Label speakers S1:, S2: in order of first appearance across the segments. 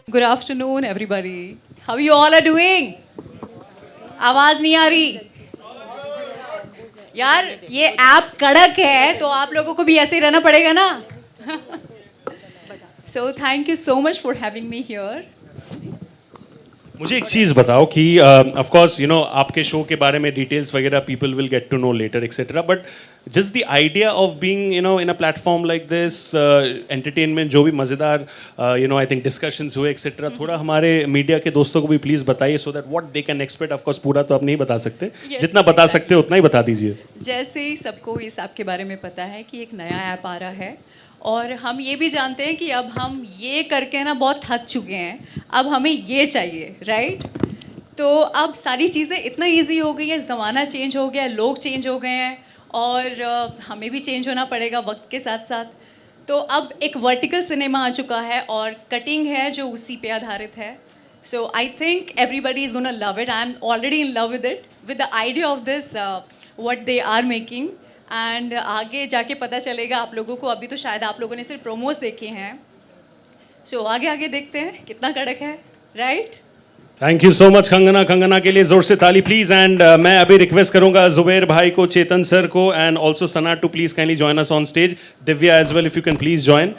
S1: Good afternoon, everybody. How you all are doing? आवाज नहीं आ रही यार. ये ऐप कड़क है तो आप लोगों को भी ऐसे ही रहना पड़ेगा ना. So thank you so much for having me here.
S2: मुझे एक चीज़ बताओ कि ऑफ कोर्स यू नो आपके शो के बारे में डिटेल्स वगैरह people will get to know later etcetera, but just the idea of being you know in a platform like this entertainment, जो भी मज़ेदार you know I think discussions हुए एक्सेट्रा, थोड़ा हमारे मीडिया के दोस्तों को भी प्लीज़ बताइए so that what they can expect. Of course पूरा तो आप नहीं बता सकते, जितना बता सकते हो उतना ही बता दीजिए.
S1: जैसे ही सबको इस ऐप के बारे में पता है कि एक नया ऐप आ रहा है और हम ये भी जानते हैं कि अब हम ये करके ना बहुत थक चुके हैं, अब हमें ये चाहिए, राइट. तो अब सारी चीज़ें इतना इजी हो गई है, ज़माना चेंज हो गया है, लोग चेंज हो गए हैं और हमें भी चेंज होना पड़ेगा वक्त के साथ साथ. तो अब एक वर्टिकल सिनेमा आ चुका है और कटिंग है जो उसी पे आधारित है. So I think everybody is gonna love it. I am already in love with it, with the idea of this what they are making. And आगे जाके पता चलेगा आप लोगों को. अभी तो शायद आप लोगों ने सिर्फ प्रोमोज देखे हैं. सो आगे आगे देखते हैं कितना कड़क है, right.
S2: Thank you so much Kangana. Kangana के लिए जोर से ताली प्लीज. एंड मैं अभी रिक्वेस्ट करूंगा जुबैर भाई को, चेतन सर को and also Sana too please kindly join us on stage. Divya as well if you can please join.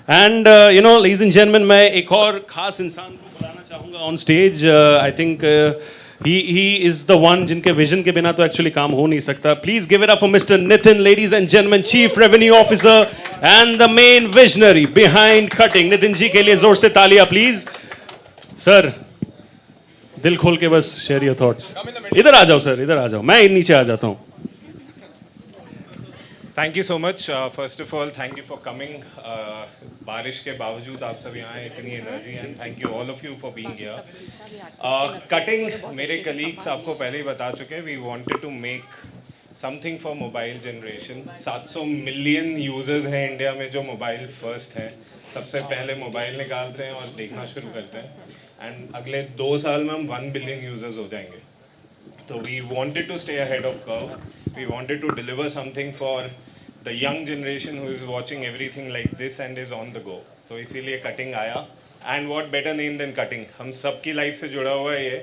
S2: And you know ladies and gentleman, मैं एक और खास इंसान को बुलाना चाहूंगा on stage. I think he is the one जिनके विजन के बिना तो एक्चुअली काम हो नहीं सकता. Please give it up for mister Nitin, ladies and gentleman, chief revenue officer and the main visionary behind cutting. Nitin ji के लिए जोर से तालियां प्लीज. सर दिल खोल के बस शेयर योर थॉट्स. इधर आ जाओ सर, इधर आ जाओ, मैं नीचे आ जाता हूँ.
S3: Thank you so much. First of all thank you for coming. बारिश के बावजूद आप सब यहाँ हैं, इतनी energy, and thank you all of you for being here. कटिंग मेरे कलीग्स आपको पहले ही बता चुके हैं. We wanted to make something for mobile generation. 700 million users हैं इंडिया में जो मोबाइल फर्स्ट हैं, सबसे पहले मोबाइल निकालते हैं और देखना शुरू करते हैं. एंड अगले 2 साल में हम 1 बिलियन यूजर्स हो जाएंगे. तो we wanted to stay ahead of curve. We wanted to deliver something for the young generation who is watching everything like this and is on the go. तो इसीलिए कटिंग आया. and what better name than cutting. हम सबकी life से जुड़ा हुआ है ये,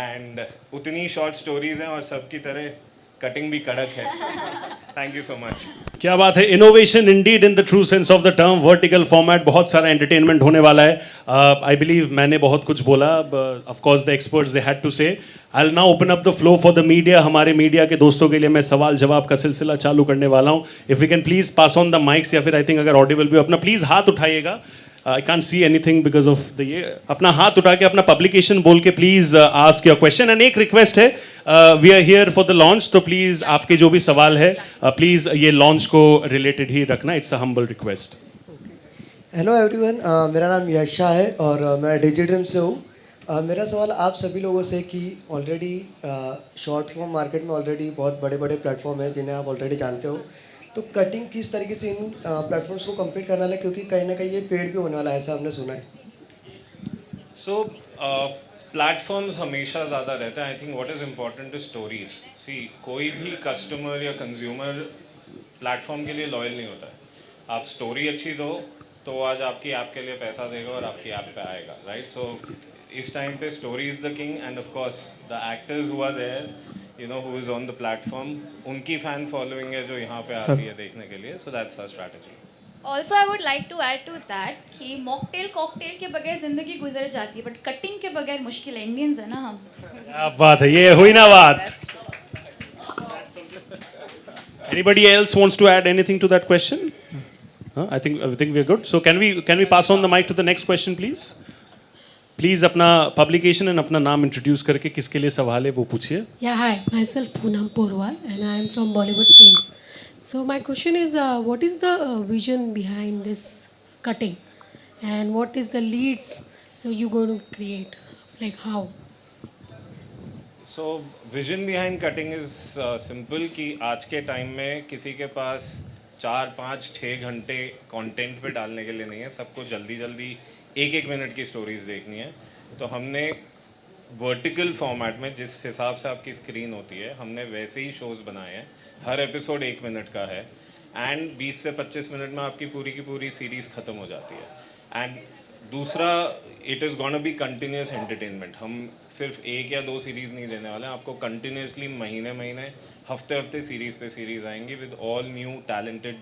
S3: and उतनी शॉर्ट स्टोरीज हैं और सबकी तरह कटिंग भी कड़क है. Thank you so much.
S2: क्या बात है. Innovation Indeed in the true sense of the term. Vertical format, बहुत सारा एंटरटेनमेंट होने वाला है. आई बिलीव मैंने बहुत कुछ बोला. Of course the experts they had to say. I will now open up the floor for the media. हमारे मीडिया के दोस्तों के लिए मैं सवाल जवाब का सिलसिला चालू करने वाला हूँ. If you can please pass on the mics, या फिर आई थिंक अगर ऑडिबल भी अपना प्लीज हाथ उठाइएगा. I can't see anything because of the ये. अपना हाथ उठा के अपना पब्लिकेशन बोल के please ask your question. And एक रिक्वेस्ट है, we are here for the launch, तो प्लीज आपके जो भी सवाल है प्लीज ये लॉन्च को रिलेटेड ही रखना. It's a humble request.
S4: Hello everyone, मेरा नाम यश शाह है और मैं डिजिड्रीम से हूँ. मेरा सवाल आप सभी लोगों से कि ऑलरेडी शॉर्ट फॉर्म मार्केट में ऑलरेडी बहुत बड़े बड़े प्लेटफॉर्म हैं जिन्हें आप ऑलरेडी जानते हो. तो कटिंग किस तरीके से इन प्लेटफॉर्म्स को कम्पीट करने वाला है, क्योंकि कहीं ना कहीं ये पेड भी होने वाला है, ऐसा हमने सुना है.
S3: सो प्लेटफॉर्म्स हमेशा ज़्यादा रहता है. I think what is important is stories. See कोई भी कस्टमर या कंज्यूमर प्लेटफॉर्म के लिए लॉयल नहीं होता है. आप स्टोरी अच्छी दो तो वो आज आपकी ऐप के लिए पैसा देगा और आपकी ऐप पे आएगा, राइट. सो इस टाइम पे story is the king. And of course the actors who are there, you know, who is on the platform, उनकी फ़ैन फॉलोइंग है जो यहाँ पे आती है देखने के लिए. So that's our strategy.
S5: Also I would like to add to that कि मॉकटेल कॉकटेल के बगैर ज़िंदगी गुजर जाती है, बट कटिंग के बगैर मुश्किल है. इंडियंस है ना हम.
S2: क्या बात है, ये हुई ना बात. Anybody else wants to add anything to that question? I think we're good. So can we pass on the mic to the next question, please? Please अपना publication and अपना नाम introduce करके किसके लिए सवाल है वो पूछिए.
S6: Yeah, hi. Myself Poonam Porwal, and I am from Bollywood Themes. So my question is, what is the vision behind this cutting, and what is the leads you going to create? Like how?
S3: So vision behind cutting is simple कि आज के time में किसी के पास 4, 5, 6 घंटे content पे डालने के लिए नहीं है. सबको जल्दी जल्दी 1-1 मिनट की स्टोरीज देखनी है. तो हमने वर्टिकल फॉर्मेट में, जिस हिसाब से आपकी स्क्रीन होती है, हमने वैसे ही शोज़ बनाए हैं. हर एपिसोड 1 मिनट का है एंड 20 से 25 मिनट में आपकी पूरी की पूरी सीरीज़ ख़त्म हो जाती है. एंड दूसरा, it is gonna be continuous entertainment. हम सिर्फ एक या दो सीरीज़ नहीं देने वाले हैं आपको. कंटिन्यूसली महीने महीने हफ्ते हफ्ते सीरीज़ पे सीरीज़ आएंगी with all new talented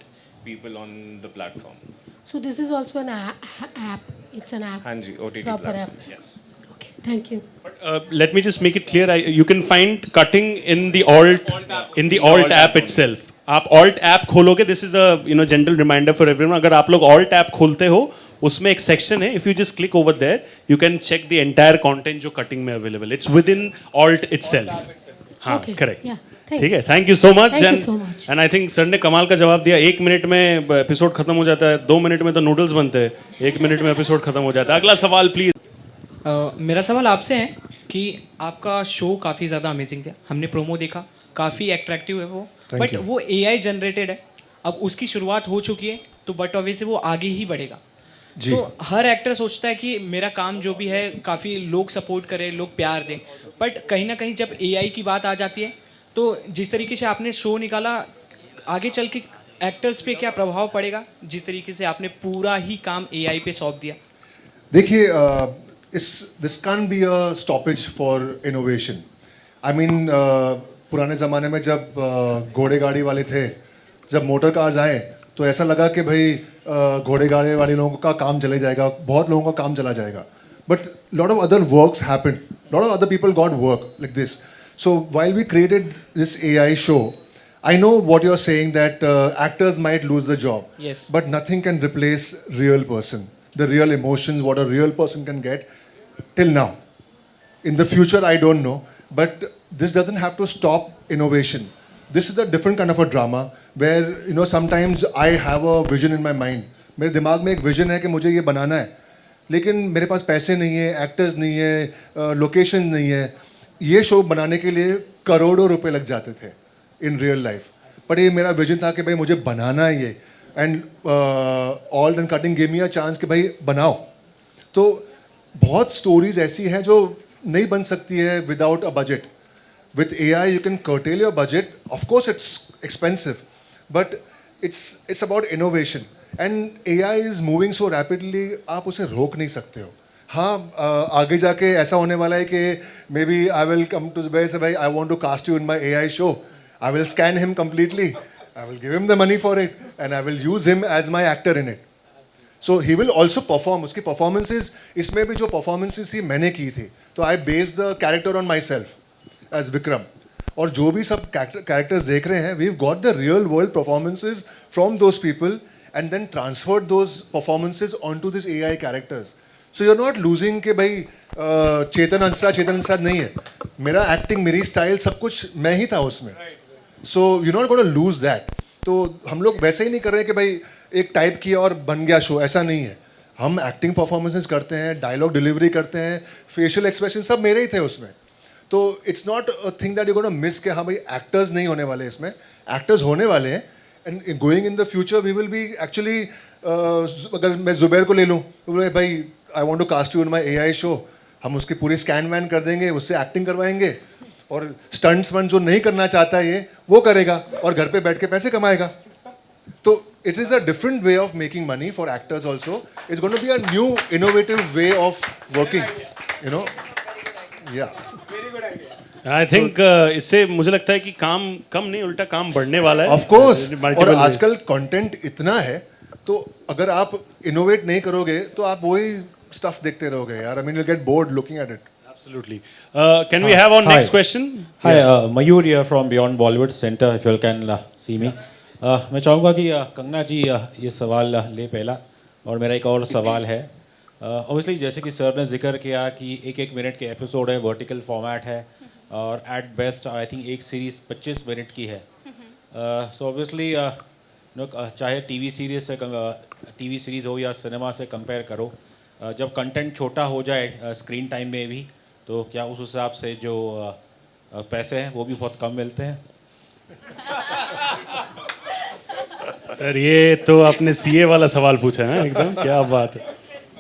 S3: people on the platform.
S6: So this is also an app. It's an app.
S3: हाँ जी, OTT
S6: Proper
S3: platform.
S6: app.
S3: Yes.
S6: Okay, thank you.
S2: Let me just make it clear. You can find cutting in the alt app itself. आप alt app खोलोगे, this is a gentle reminder for everyone. अगर आप लोग alt app खोलते हो, उसमें एक section है. If you just click over there, you can check the entire content जो cutting में available. It's within alt itself. हाँ,
S6: Okay,
S2: correct.
S6: yeah, thanks.
S2: ठीक है. Thank you so much.
S6: Thank you so much.
S2: And I think sir ने कमाल का जवाब दिया. 1 मिनट में एपिसोड खत्म हो जाता है. 2 मिनट में तो नूडल्स बनते हैं. 1 मिनट में एपिसोड खत्म हो जाता है. अगला सवाल प्लीज.
S7: मेरा सवाल आपसे है कि आपका शो काफ़ी ज़्यादा अमेजिंग था. हमने प्रोमो देखा, काफ़ी अट्रैक्टिव है वो, बट वो AI जनरेटेड है. अब उसकी शुरुआत हो चुकी है, तो बट ऑब्वियसली वो आगे ही बढ़ेगा. तो हर एक्टर सोचता है कि मेरा काम जो भी है काफ़ी लोग सपोर्ट करें, लोग प्यार दें, बट कहीं ना कहीं जब AI की बात आ जाती है, तो जिस तरीके से आपने शो निकाला, आगे चल के एक्टर्स पे क्या प्रभाव पड़ेगा, जिस तरीके से आपने पूरा ही काम AI पे सौंप दिया?
S8: देखिए, this can be a stoppage for innovation. I mean, पुराने ज़माने में जब घोड़े गाड़ी वाले थे, जब मोटर कार्स आए, तो ऐसा लगा कि भाई घोड़े गाड़ी वाले लोगों का काम चले जाएगा, बहुत लोगों का काम चला जाएगा. But lot of other works happened, lot of other people got work like this. So while we created this AI show, I know what you're saying, that actors might lose the job.
S7: Yes.
S8: But nothing can replace real person, the real emotions, what a real person can get till now. In the future, I don't know. But this doesn't have to stop innovation. This is a different kind of a drama where, sometimes I have a vision in my mind. मेरे दिमाग में एक vision है कि मुझे ये बनाना है, लेकिन मेरे पास पैसे नहीं है, एक्टर्स नहीं है, लोकेशन नहीं है. ये शो बनाने के लिए करोड़ों रुपए लग जाते थे इन रियल लाइफ. पर ये मेरा विजन था कि भाई मुझे बनाना है ये, and all and cutting give me a chance कि भाई बनाओ. तो बहुत स्टोरीज ऐसी हैं जो नहीं बन सकती है without a budget. With AI you can cartel your budget. Of course it's expensive, but it's about innovation. And AI is moving so rapidly, आप उसे रोक नहीं सकते हो. हाँ, आगे जाके ऐसा होने वाला है कि maybe I will come to भाई से, भाई I want to cast you in my AI show. I will scan him completely, I will give him the money for it, and I will use him as my actor in it. So he will also perform. उसकी performances, इसमें भी जो performances थी मैंने की थी, तो I based the character on myself as Vikram. और जो भी सब कैरेक्टर्स देख रहे हैं, we have got the real world performances from those people and then transferred those performances on to this AI characters. So you are not losing कि भाई चेतन अंसराज नहीं है. मेरा एक्टिंग, मेरी स्टाइल, सब कुछ मैं ही था उसमें. So you not gonna lose that. तो हम लोग वैसे ही नहीं कर रहे कि भाई एक टाइप किया और बन गया शो, ऐसा नहीं है. हम एक्टिंग परफॉर्मेंसेस करते हैं, डायलॉग डिलीवरी करते हैं, फेशियल एक्सप्रेशन सब मेरे ही थे उसमें. तो it's not a thing that you gonna miss कि हाँ भाई एक्टर्स नहीं होने वाले इसमें. एक्टर्स होने वाले हैं, and going in the future we will be actually. अगर मैं जुबैर को ले लूँ, तो भाई I want to cast you in my AI show, हम उसकी पूरी स्कैन वैन कर देंगे, उससे एक्टिंग करवाएंगे, और स्टंट्स वन जो नहीं करना चाहता है ये वो करेगा, और घर पे बैठ के पैसे कमाएगा. तो it is a different way of making money for actors also. It's going to be a new innovative way of working, yeah.
S2: I think इससे मुझे लगता है कि काम कम नहीं, उल्टा काम बढ़ने वाला है.
S8: Of course.
S2: Multiple
S8: और
S2: ways.
S8: आजकल कंटेंट इतना है, तो अगर आप इनोवेट नहीं करोगे तो आप वही स्टफ देखते रहोगे यार. I mean you get bored looking at it.
S2: Absolutely. Can we have our next question?
S9: Hi, Mayur here from Beyond Bollywood Center, if you all can see me. मैं चाहूँगा कि कंगना जी ये सवाल ले पहला, और मेरा एक और सवाल है. ऑब्वियसली जैसे कि सर ने जिक्र किया कि 1-1 मिनट के एपिसोड है, वर्टिकल फॉर्मेट है, और एट बेस्ट आई थिंक एक सीरीज़ 25 मिनट की है. सो ऑब्वियसली चाहे टीवी सीरीज़ हो या सिनेमा से कंपेयर करो, जब कंटेंट छोटा हो जाए स्क्रीन टाइम में भी, तो क्या उस हिसाब से जो पैसे हैं वो भी बहुत कम मिलते हैं?
S2: सर ये तो आपने CA वाला सवाल पूछा है एकदम. क्या बात है.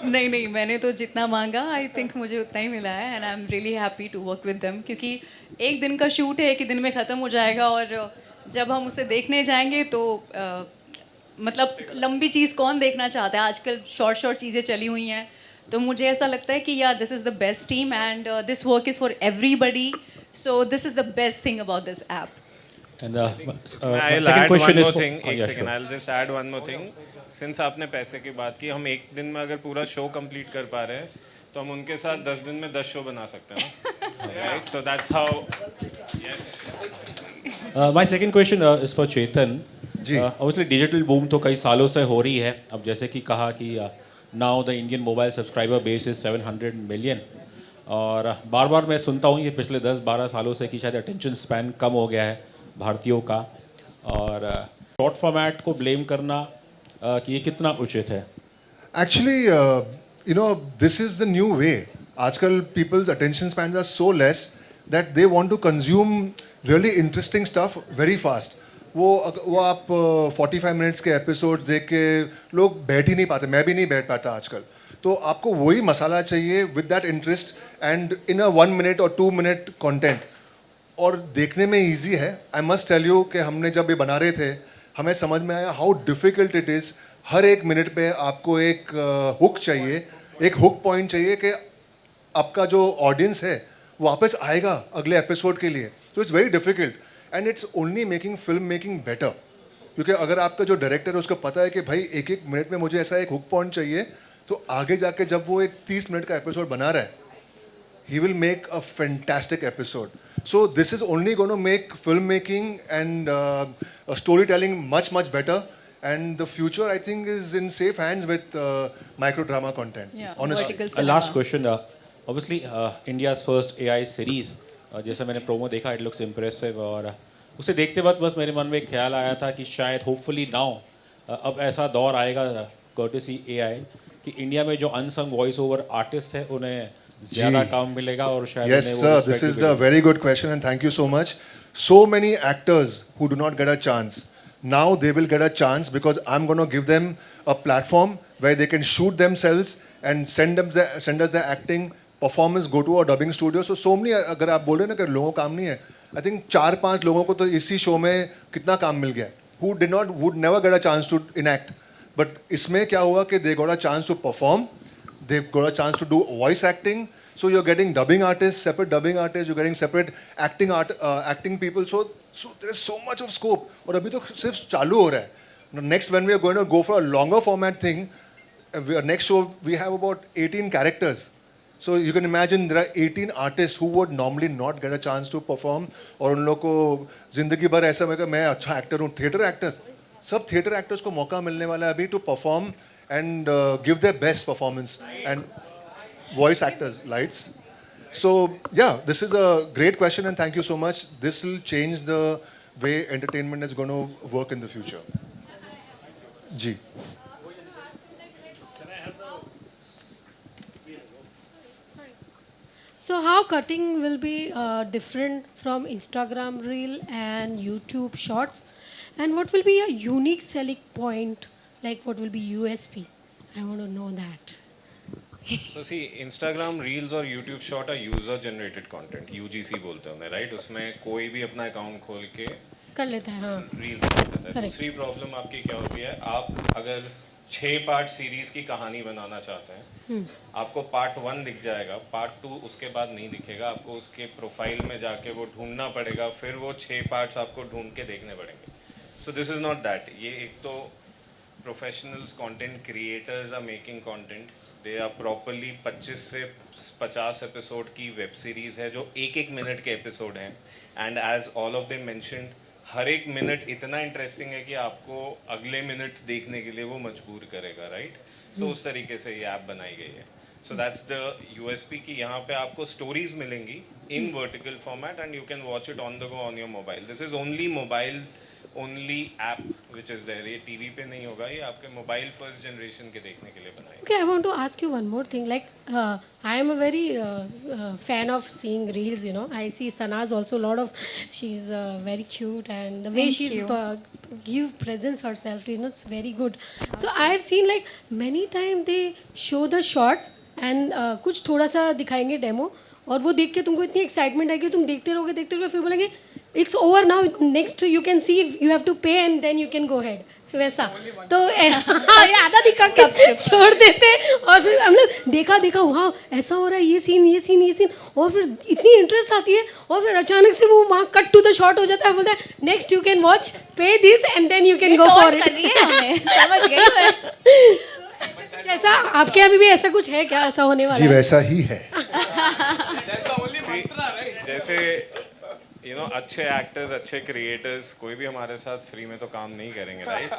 S1: नहीं, मैंने तो जितना मांगा आई थिंक मुझे उतना ही मिला है, and I am really happy to work with them. क्योंकि एक दिन का शूट है, एक ही दिन में ख़त्म हो जाएगा, और जब हम उसे देखने जाएंगे तो मतलब लंबी चीज़ कौन देखना चाहता है. आजकल शॉर्ट चीज़ें चली हुई हैं, तो मुझे ऐसा लगता है कि या this is the best team and this work is for everybody, so this is the best thing about this app.
S9: And my
S3: I'll
S9: second
S3: add
S9: question
S3: one
S9: is
S3: more
S9: for-
S3: thing.
S9: oh,
S3: एक
S9: yeah,
S3: second,
S9: sure.
S3: I'll just add one more thing. Since आपने पैसे की बात की, हम एक दिन में अगर पूरा शो कंप्लीट कर पा रहे हैं तो हम उनके साथ 10 दिन में 10 शो बना सकते हैं, right? So that's how. Yes.
S9: My second question is for Chetan.
S8: Ji.
S9: Obviously digital boom तो कई सालों से हो रही है. अब जैसे कि कहा कि now the Indian mobile subscriber base is 700 million, और बार बार मैं सुनता हूँ ये पिछले 10-12 सालों से कि शायद अटेंशन स्पैन कम हो गया है भारतीयों का, और शॉर्ट फॉर्मेट को ब्लेम करना कि ये कितना उचित है.
S8: Actually, you know, this is the new way. आजकल people's attention spans are so less that they want to consume really interesting stuff very fast. वो आप 45 मिनट्स के एपिसोड देख के लोग बैठ ही नहीं पाते, मैं भी नहीं बैठ पाता आजकल. तो आपको वही मसाला चाहिए with that interest and in a 1 minute और 2 मिनट कंटेंट, और देखने में इजी है. आई मस्ट टेल यू कि हमने जब ये बना रहे थे हमें समझ में आया हाउ डिफ़िकल्ट इट इज़. हर एक मिनट पे आपको एक हुक चाहिए, एक हुक पॉइंट चाहिए कि आपका जो ऑडियंस है वापस आएगा अगले एपिसोड के लिए. तो it's very difficult and it's only making film making better. क्योंकि अगर आपका जो डायरेक्टर है उसको पता है कि भाई एक एक मिनट में मुझे ऐसा एक हुक पॉइंट चाहिए, तो आगे जाके जब वो एक 30 मिनट का एपिसोड बना रहा है, he will make a fantastic episode. So this is only going to make filmmaking and storytelling much better, and the future I think is in safe hands with micro drama content.
S1: Yeah,
S8: honestly.
S1: vertical
S9: A
S1: cinema.
S9: last question. Obviously, India's first AI series. जैसे मैंने promo देखा, it looks impressive, और उसे देखते वक्त बस मेरे मन में एक ख्याल आया था कि शायद होपफुली नाउ अब ऐसा दौर आएगा courtesy AI कि इंडिया में जो अनसंग वॉइस ओवर आर्टिस्ट है उन्हें ज़्यादा काम मिलेगा, और शायद
S8: Yes,
S9: उन्हें वो
S8: sir.
S9: respect
S8: This is
S9: भी
S8: a
S9: मिलेगा.
S8: very good question, and thank you so much. So many actors who do not get a chance, now they will get a chance because I'm going to give them a platform where they can shoot themselves and send us the acting performance, go to a dubbing studio. So many, अगर आप बोल रहे हैं ना कि लोगों को काम नहीं है, I think 4-5 लोगों को तो इसी शो में कितना काम मिल गया, would never get a chance to enact. But इसमें क्या हुआ कि they got a chance to perform, they've got a chance to do voice acting. So you're getting dubbing artists, separate dubbing artists, you're getting separate acting people. So there's so much of scope. और अभी तो सिर्फ चालू हो रहा है. Next, when we are going to go for a longer format thing, next show we have about 18 characters. So you can imagine there are 18 artists who would normally not get a chance to perform. और उन लोग को जिंदगी भर ऐसा होगा मैं अच्छा एक्टर हूँ, थिएटर एक्टर. सब थिएटर एक्टर्स को मौका मिलने वाला है अभी to perform and give their best performance, and voice actors, lights. So yeah, this is a great question and thank you so much. This will change the way entertainment is going to work in the future. Ji.
S6: So how cutting will be different from Instagram Reel and YouTube Shorts, and what will be a unique selling point? Like what will be USP? I want to know that.
S3: So see, Instagram Reels और YouTube Short are user generated content, UGC बोलते हैं उन्हें, right? उसमें कोई भी अपना account खोल के
S6: कर लेता है, हाँ.
S3: रील्स बना देता है.
S6: Correct.
S3: दूसरी प्रॉब्लम आपकी क्या होती है, आप अगर 6 पार्ट सीरीज की कहानी बनाना चाहते हैं, आपको पार्ट 1 दिख जाएगा, पार्ट 2 उसके बाद नहीं दिखेगा. आपको उसके प्रोफाइल में जाके वो ढूंढना पड़ेगा, फिर वो 6 पार्ट्स आपको ढूंढ के देखने पड़ेंगे. So this is not that. ये एक तो professionals content creators are making content, they are properly 25 से 50 एपिसोड की वेब सीरीज़ है जो एक मिनट के एपिसोड हैं. And as all of them mentioned, हर एक मिनट इतना इंटरेस्टिंग है कि आपको अगले मिनट देखने के लिए वो मजबूर करेगा, राइट? सो उस तरीके से ये ऐप बनाई गई है. सो दैट्स द यूएसपी की यहाँ पे आपको स्टोरीज मिलेंगी in vertical format and you can watch it on the go on your mobile. This is only mobile only app which is there. ये टीवी पे नहीं होगा, ये आपके मोबाइल फर्स्ट जनरेशन के देखने के लिए बनाया.
S6: Okay, I want to ask you one more thing. Like, I am a very fan of seeing reels. You know, I see Sana's also a lot of. She's very cute, and the way
S5: Thank
S6: she's
S5: you.
S6: give presents herself, you know, it's very good. So I've seen like many times they show the shots and कुछ थोड़ा सा दिखाएंगे demo, और वो देख के तुमको इतनी एक्साइटमेंट आएगी, तुम देखते रहोगे, फिर बोलेंगे it's over now, next you can see, you have to pay and then you can go head. वैसा तो हाँ, ये आधा दिखा के छोड़ देते और फिर हम लोग देखा वहाँ ऐसा हो रहा है, ये सीन और फिर इतनी इंटरेस्ट आती है और फिर अचानक से वो वहाँ कट टू द शॉट हो जाता है, बोलता है next you can watch, pay this and then you can go for
S5: कर रही है हमें, समझ गई मैं।
S6: जैसा आपके अभी भी ऐसा कुछ है क्या, ऐसा होने वाला
S8: जी
S6: है?
S8: वैसा ही है.
S3: जैसे अच्छे एक्टर्स, अच्छे क्रिएटर्स कोई भी हमारे साथ फ्री में तो काम नहीं करेंगे, राइट?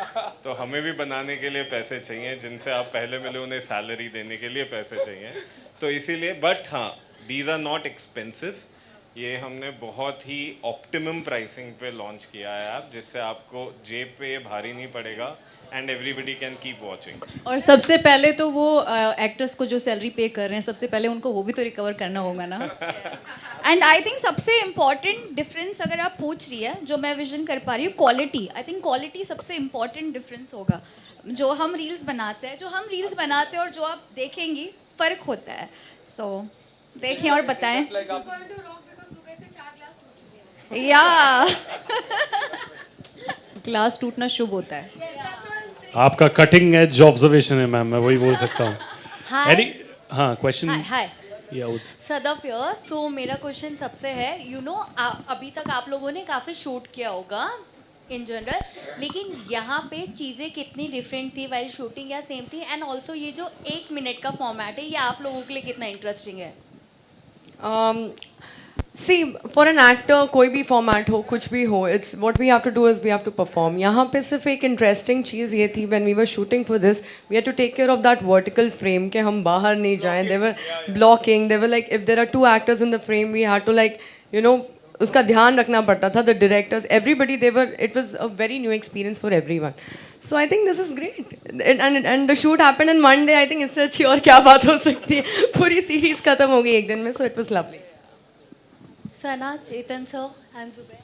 S3: तो हमें भी बनाने के लिए पैसे चाहिए, जिनसे आप पहले मिले उन्हें सैलरी देने के लिए पैसे चाहिए. तो इसीलिए, बट हाँ, दीज आर नॉट एक्सपेंसिव. ये हमने बहुत ही ऑप्टिमम प्राइसिंग पे लॉन्च किया है ऐप, जिससे आपको जेब पे भारी नहीं पड़ेगा and everybody can keep watching.
S1: और सबसे पहले तो वो एक्टर्स को जो सैलरी पे कर रहे हैं, सबसे पहले उनको वो भी तो रिकवर करना होगा ना.
S5: एंड आई थिंक सबसे इम्पॉर्टेंट डिफरेंस अगर आप पूछ रही है, जो मैं विजन कर पा रही हूँ, क्वालिटी. आई थिंक क्वालिटी सबसे इम्पॉर्टेंट डिफरेंस होगा. जो हम रील्स बनाते हैं और जो आप देखेंगी, फ़र्क होता है. सो देखें और बताएं. या
S1: ग्लास टूटना शुभ होता है.
S2: आपका कटिंग एज ऑब्जर्वेशन है मैम, मैं वही बोल सकता हूँ.
S10: हाय
S2: हाँ, क्वेश्चन.
S10: हाय
S2: या
S10: सदफ हियर. सो मेरा क्वेश्चन सबसे है, अभी तक आप लोगों ने काफ़ी शूट किया होगा इन जनरल, लेकिन यहाँ पे चीज़ें कितनी डिफरेंट थी वाइल शूटिंग या सेम थी? एंड ऑल्सो ये जो 1 मिनट का फॉर्मेट है, ये आप लोगों के लिए कितना इंटरेस्टिंग है?
S11: सी फॉर एन एक्टर कोई भी फॉर्मेट हो, कुछ भी हो, it's what we have to do is we have to perform. यहाँ पे सिर्फ एक इंटरेस्टिंग चीज़ ये थी, when we were shooting for this we had to take care of that vertical frame कि हम बाहर नहीं जाएं. They were blocking, they were like if there are 2 actors in the frame we had to like उसका ध्यान रखना पड़ता था. The directors, everybody, they were, it was a very new experience for everyone. So I think this is great and the shoot happened in 1 day. I think इससे अच्छी और क्या बात हो सकती है. पूरी सीरीज खत्म हो गई एक दिन में. So it was lovely.
S10: Sana, Chetan sir and Zubair.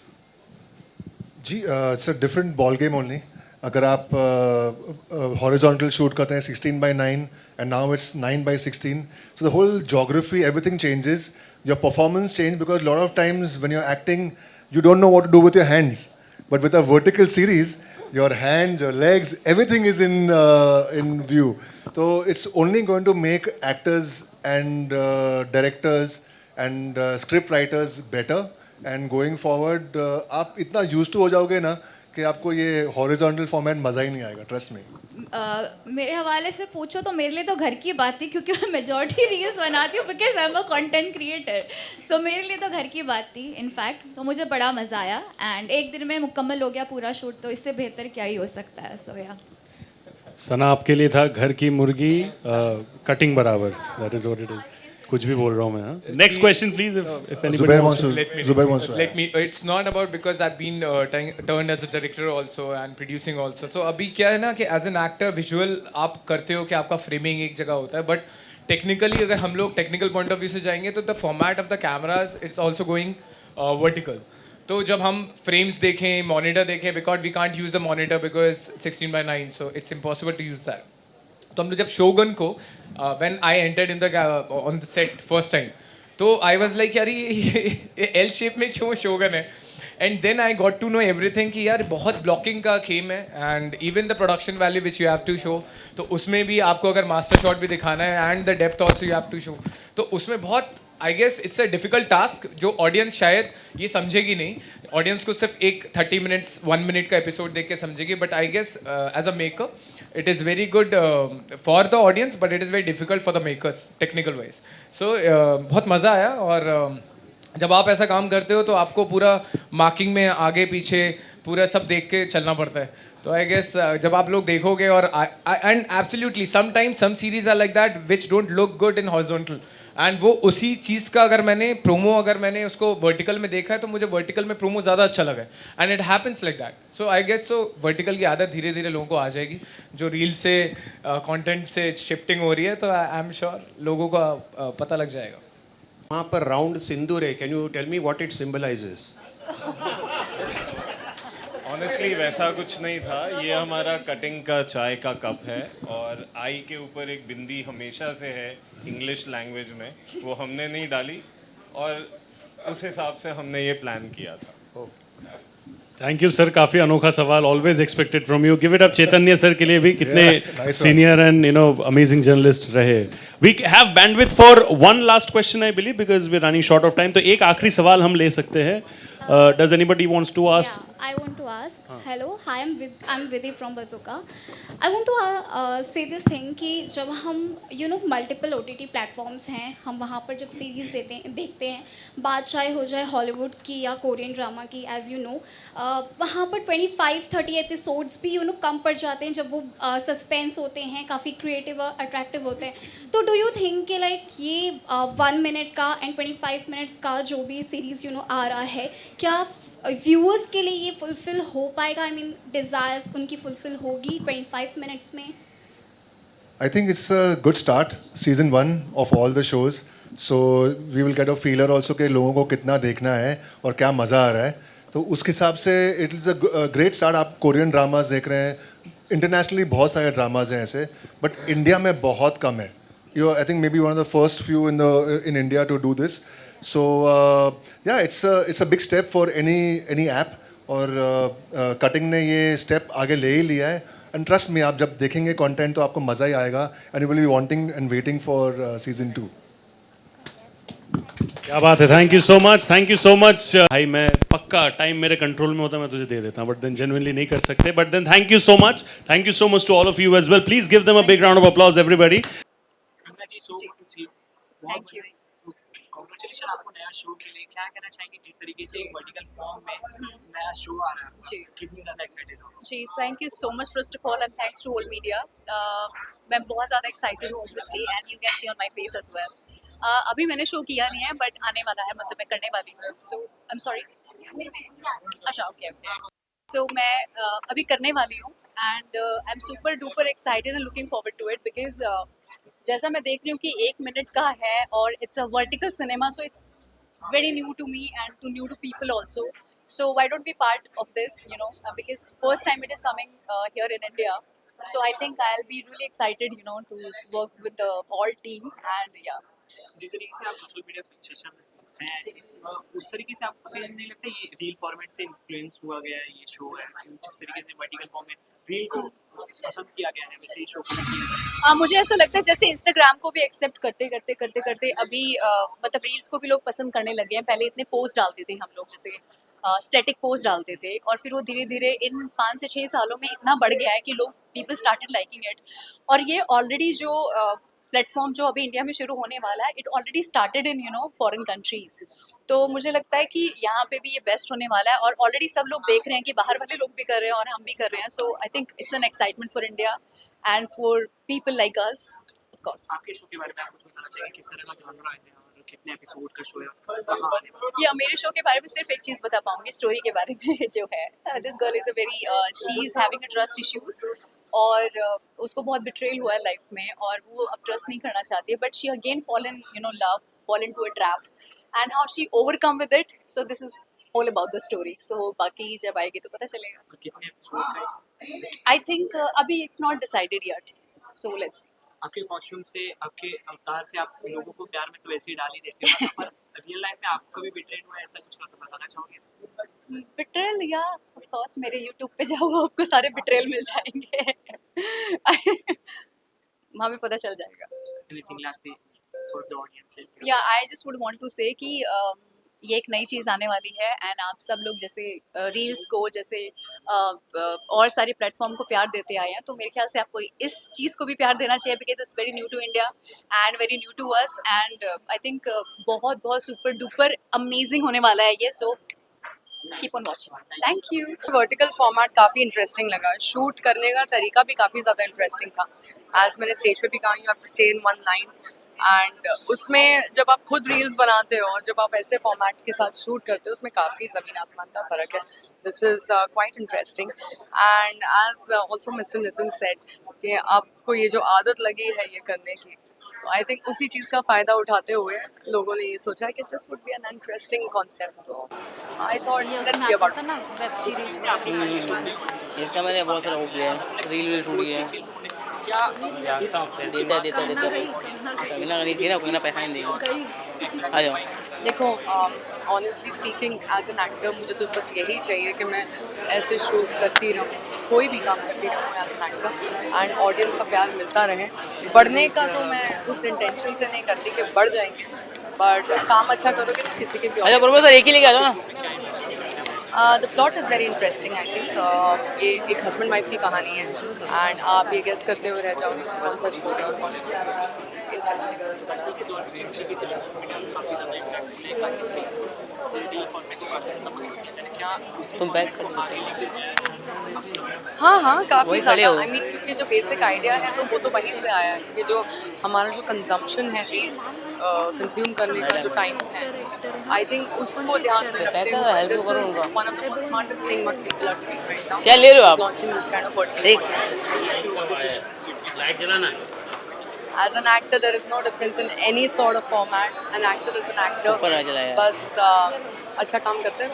S8: जी it's a different ball game only. अगर आप हॉरिजॉन्टल शूट करते हैं 16:9 and now it's 9:16, so the whole geography, everything changes. Your performance change because a lot of times when you're acting, you don't know what to do with your hands. But with a vertical series, your hands, your legs, everything is in view. So it's only going to make actors and directors and script writers better. And going forward, आप इतना used to हो जाओगे ना कि आपको ये horizontal format मज़ा ही नहीं आएगा, trust me.
S5: मेरे हवाले से पूछो तो मेरे लिए तो घर की बात थी, क्योंकि मैं मेजॉरिटी रील्स बनाती हूँ because I am a content creator. So मेरे लिए तो घर की बात थी इनफैक्ट. तो मुझे बड़ा मज़ा आया एंड एक दिन में मुकम्मल हो गया पूरा शूट, तो इससे बेहतर क्या ही हो सकता है. सो या
S2: सना आपके लिए था घर की मुर्गी कटिंग बराबर. That is what it is. कुछ भी बोल रहा हूँ मैं. Next question please, if anybody
S8: Zubair
S2: wants
S8: wants
S2: to.
S8: to. Zubair wants to.
S12: Let me. It's not about because I've been turned as a director also and producing also. So अभी क्या है ना कि as an actor visual आप करते हो कि आपका framing एक जगह होता है, but technically अगर हम लोग technical point of view से जाएंगे तो the format of the cameras it's also going vertical. तो जब हम frames देखें, monitor देखें, because we can't use the monitor because 16:9, so it's impossible to use that. तो हम लोग जब शोगन को when I entered in the on the set first time, तो आई वाज लाइक यार ये एल शेप में क्यों शोगन है. And then I got to know everything कि यार बहुत ब्लॉकिंग का खेम है and even the production value which you have to show. तो उसमें भी आपको अगर मास्टर शॉट भी दिखाना है and the depth also you have to show. तो उसमें बहुत I guess it's a difficult task जो ऑडियंस शायद ये समझेगी नहीं. ऑडियंस को सिर्फ एक 30 मिनट्स 1 मिनट का एपिसोड देख के समझेगी, but I guess as a maker it is very good for the audience, but it is very difficult for the makers technical wise. So बहुत मज़ा आया. और जब आप ऐसा काम करते हो तो आपको पूरा मार्किंग में आगे पीछे पूरा सब देख के चलना पड़ता है. तो आई गेस जब आप लोग देखोगे और and absolutely sometimes some series are like that which don't look good in horizontal, and वो उसी चीज़ का अगर मैंने उसको वर्टिकल में देखा है तो मुझे वर्टिकल में प्रोमो ज़्यादा अच्छा लगा है. And it happens like that. So I guess so vertical की आदत धीरे धीरे लोगों को आ जाएगी. जो रील से कंटेंट से शिफ्टिंग हो रही है, तो आई एम श्योर लोगों का पता लग जाएगा.
S13: वहाँ पर राउंड सिंदूर है. Can you tell me what it symbolises?
S3: Honestly वैसा कुछ नहीं था. ये हमारा कटिंग का चाय का कप है और आई के ऊपर एक बिंदी हमेशा से है इंग्लिश लैंग्वेज में, वो हमने नहीं डाली और उस हिसाब से हमने ये प्लान किया था.
S2: थैंक यू सर, काफी अनोखा सवाल, always expected from you. Give it up Chaitanya sir के लिए भी, कितने
S8: nice one.
S2: Senior and amazing journalist रहे. We have bandwidth for one last question I believe because we are running short of time. तो एक आखिरी सवाल हम ले सकते हैं. Does anybody wants to ask?
S5: Yeah, I want to ask. Hello, hi, I'm Vidhi from Bazooka. I want to say this thing कि जब हम मल्टीपल OTT प्लेटफॉर्म्स हैं, हम वहाँ पर जब सीरीज़ देखते हैं, बात चाहे हो जाए हॉलीवुड की या कोरियन ड्रामा की, एज यू नो वहाँ पर 25-30 एपिसोड्स भी कम पड़ जाते हैं जब वो सस्पेंस होते हैं, काफ़ी क्रिएटिव और अट्रैक्टिव होते हैं. तो डू यू थिंक कि लाइक ये 1 मिनट का एंड 25 मिनट्स का जो भी सीरीज़ आ रहा है, क्या व्यूअर्स के लिए ये फुलफिल हो पाएगा? आई मीन डिज़ायर्स उनकी फुलफिल होगी 25 मिनट्स में?
S8: I think it's a good start, season 1 of all the shows. So we will get a feeler also कि लोगों को कितना देखना है और क्या मज़ा आ रहा है. तो उस हिसाब से it is a great start. आप कोरियन ड्रामास देख रहे हैं, इंटरनेशनली बहुत सारे ड्रामाज हैं ऐसे, बट इंडिया में बहुत कम है. You are, I think maybe one of the first few in India to do this. So yeah, it's a big step for any app. और कटिंग ने ये स्टेप आगे ले ही लिया है. एंड ट्रस्ट मी, आप जब देखेंगे कंटेंट तो आपको मज़ा ही आएगा. And you will B wanting and waiting for season 2.
S2: क्या बात है. Thank you so much, thank you so much. भाई मैं पक्का, टाइम मेरे कंट्रोल में होता मैं तुझे दे देता, बट देन जेन्युइनली नहीं कर सकते. But then thank you so much to all of you as well. Please give them a big round of applause everybody.
S1: Thank you.
S7: Congratulation आपको नया शो के लिए. क्या कहना चाहेंगे जिस तरीके से वर्टिकल फॉर्म में नया शो आ रहा है,
S1: जी.
S7: कितनी ज़्यादा एक्साइटेड हो?
S1: जी, thank you so much first of all and thanks to all media. मैं बहुत ज़्यादा एक्साइटेड हूँ obviously and you can see on my face as well. अभी मैंने शो किया नहीं है बट आने वाला है, मतलब मैं करने वाली हूँ. So I am sorry. अच्छा, ओके ओके. सो मैं अभी करने वाली हूँ and I am super duper excited and looking forward to it because जैसा मैं देख रही हूँ कि 1 मिनट का है और it's a vertical cinema, so it's very new to me and new to people also. So why don't we part of this, because first time it is coming here in India. So I think I'll be really excited, to work with the all team and yeah.
S7: जिस तरीके से आप social media sensation हैं, उस तरीके से आपको नहीं लगता ये रील फॉर्मेट से इन्फ्लुएंस हुआ गया है ये शो है? जिस तरीके से वर्टिकल फॉर्म में रील को पसंद किया गया है वैसे ही शो को
S1: मुझे ऐसा लगता है जैसे इंस्टाग्राम को भी एक्सेप्ट करते अभी मतलब रील्स को भी लोग पसंद करने लगे हैं. पहले इतने पोस्ट डालते थे हम लोग, जैसे स्टैटिक पोस्ट डालते थे, और फिर वो धीरे धीरे इन 5 से 6 सालों में इतना बढ़ गया है कि लोग पीपल स्टार्टेड लाइकिंग इट. और ये ऑलरेडी जो प्लेटफॉर्म जो अभी इंडिया में शुरू होने वाला है, it already started in foreign countries. तो मुझे लगता है कि यहाँ पे भी ये बेस्ट होने वाला है और ऑलरेडी सब लोग देख रहे हैं कि बाहर वाले लोग भी कर रहे हैं और हम भी कर रहे हैं. So I think it's an excitement for India and for people like us, of course.
S7: आपके शो के बारे में आप कुछ बताना चाहिए? किस तरह का जॉनरा है और कितने एपिसोड का शो है, कहाँ आने वाला है?
S1: या मेरे शो के बारे में सिर्फ एक चीज़ बता पाऊंगी, स्टोरी के बारे में जो है. This girl is a very she is having a trust issues और उसको बहुत बिट्रेल हुआ है लाइफ में और वो अब ट्रस्ट नहीं करना चाहती है, but she again fall in love, fall into a trap and how she overcome with it. So this is all about the story. So बाकी जब आएगी तो पता चलेगा.
S7: कितने एपिसोड का?
S1: आई थिंक अभी it's not decided yet, so let's.
S7: आपके कॉस्ट्यूम से, आपके अवतार से आप लोगों को प्यार में तो वैसे ही डाल ही देते हो, पर रियल लाइफ में आपको कभी बिट्रेल हुआ है ऐसा कुछ बताना चाहोगे?
S1: बिट्रेल, या ऑफ कोर्स मेरे यूट्यूब पे जाओ आपको सारे बिट्रेल मिल जाएंगे. वहाँ पे पता चल जाएगा.
S7: Anything lastly for the audience?
S1: Yeah I just would want to say कि ये एक नई चीज़ आने वाली है एंड आप सब लोग जैसे रील्स को जैसे और सारे प्लेटफॉर्म को प्यार देते आए हैं, तो मेरे ख्याल से आपको इस चीज़ को भी प्यार देना चाहिए because it's very new to India and very new to us and I think बहुत बहुत सुपर डुपर अमेजिंग होने वाला है ये. So keep on watching. Thank you.
S11: Vertical format काफ़ी इंटरेस्टिंग लगा. शूट करने का तरीका भी काफ़ी ज़्यादा इंटरेस्टिंग था. एज मैंने स्टेज पे भी कहा, you have to stay in one line. And उसमें जब आप खुद रील्स बनाते हो और जब आप ऐसे फॉर्मेट के साथ शूट करते हो, उसमें काफ़ी ज़मीन आसमान का फ़र्क है. This is quite interesting. And as also mister Nitin said कि आपको ये जो आदत लगी है ये करने की, तो आई थिंक उसी चीज़ का फ़ायदा उठाते हुए लोगों ने ये सोचा है कि this would be an interesting concept. तो I thought let's be about
S10: web series
S14: इसका मैंने बहुत सारा वो किया है, रील शूट किया है. देता मिलना नहीं चाहिए ना, कोई ना पैसा नहीं देगा. आ जाओ.
S11: देखो honestly speaking as an actor मुझे तो बस यही चाहिए कि मैं ऐसे शोज़ करती रहूँ, कोई भी काम करती रहूँ as an actor, and audience का प्यार मिलता रहे। बढ़ने का तो मैं उस इंटेंशन से नहीं करती कि बढ़ जाएंगे, बट काम अच्छा करोगे तो किसी के भी
S14: अच्छा प्रोफेसर एक ही लेके आ जाओ ना।
S11: The plot is very interesting I think. ये एक हस्बैंड वाइफ की कहानी है, एंड आप ये गेस करते हुए रह जाओगे कि कौन सच बोल रहा है और कौन इंटरेस्टिंग।
S14: तुम पैक कर दो।
S11: हाँ काफ़ी
S14: वही खड़े
S11: ज़्यादा।
S14: हो।
S11: आई मीन क्योंकि जो बेसिक आइडिया है तो वो तो वहीं से आया है कि जो हमारा जो कंजम्पशन है कंज्यूम करने का जो टाइम है, आई थिंक उसको ध्यान में रखते
S14: हेल्प
S11: हुए दिस
S14: करो
S11: इज
S14: उनका।
S11: One of the most smartest thing what people are doing right now.
S14: क्या ले रहे हो आप?
S11: लॉन्चिंग दिस काइंड ऑफ
S14: देख
S11: वर्टिकल।
S14: लाइट जलाना।
S11: As an actor, there is no difference in any sort of format. An actor is an actor.
S14: ऊपर आ चला यार।
S11: बस अच्छा काम करते हैं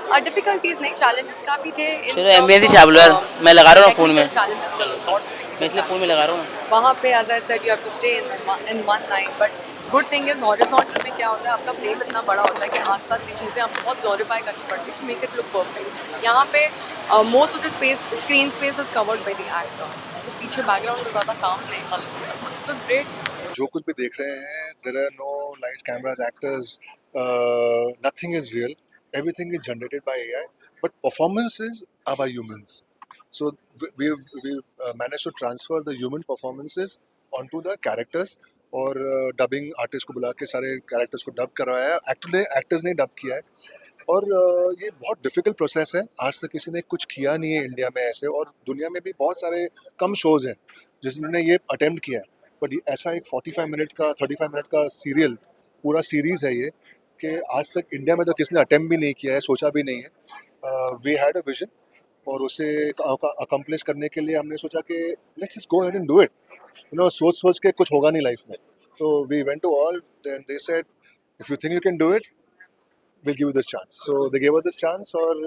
S11: और डिफिकल्टीज नहीं, चैलेंजेस काफ़ी थे।
S14: चलो एम्बियंस ही छाप लो यार, मैं लगा रहा हूँ फोन में।
S11: चैलेंजेस
S14: मैं इसलिए फोन में लगा रहा हूँ।
S11: वहाँ पे as I said you have to stay in one line, but good thing is horizontal में क्या होता है, आपका फ्रेम इतना बड़ा होता है कि आसपास की चीज़ें आपको बहुत ग्लोरीफाई करनी पड़ती है to make it look perfect. यहाँ पे most of the space screen space is covered by the actor, तो पीछे बैकग्राउंड में ज़्यादा काम नहीं इट वाज ग्रेट।
S8: जो कुछ भी देख रहे हैं, there are no lights, cameras, actors, nothing is real, everything is generated by AI, but performances are by humans. So we've managed to transfer the human performances onto the characters, और dubbing artist को बुला के सारे characters को dub करवाया है. Actors ने dub किया है, और ये बहुत डिफिकल्ट प्रोसेस है. आज तक किसी ने कुछ किया नहीं है इंडिया में ऐसे, और दुनिया में भी बहुत सारे कम शोज़ हैं जिन्होंने ये अटेम्प्ट किया है. बट ऐसा एक 45 मिनट का 35 मिनट का सीरियल, पूरा सीरीज़ है ये, कि आज तक इंडिया में तो किसी ने अटेम्प्ट भी नहीं किया है, सोचा भी नहीं है. वी हैड अ विजन, और उसे अकम्प्लिश करने के लिए हमने सोचा कि let's just go ahead and do it. सोच के कुछ होगा नहीं लाइफ में. तो we went to all, then they said if you think you can do it, we'll give you this chance. So they gave us this chance, और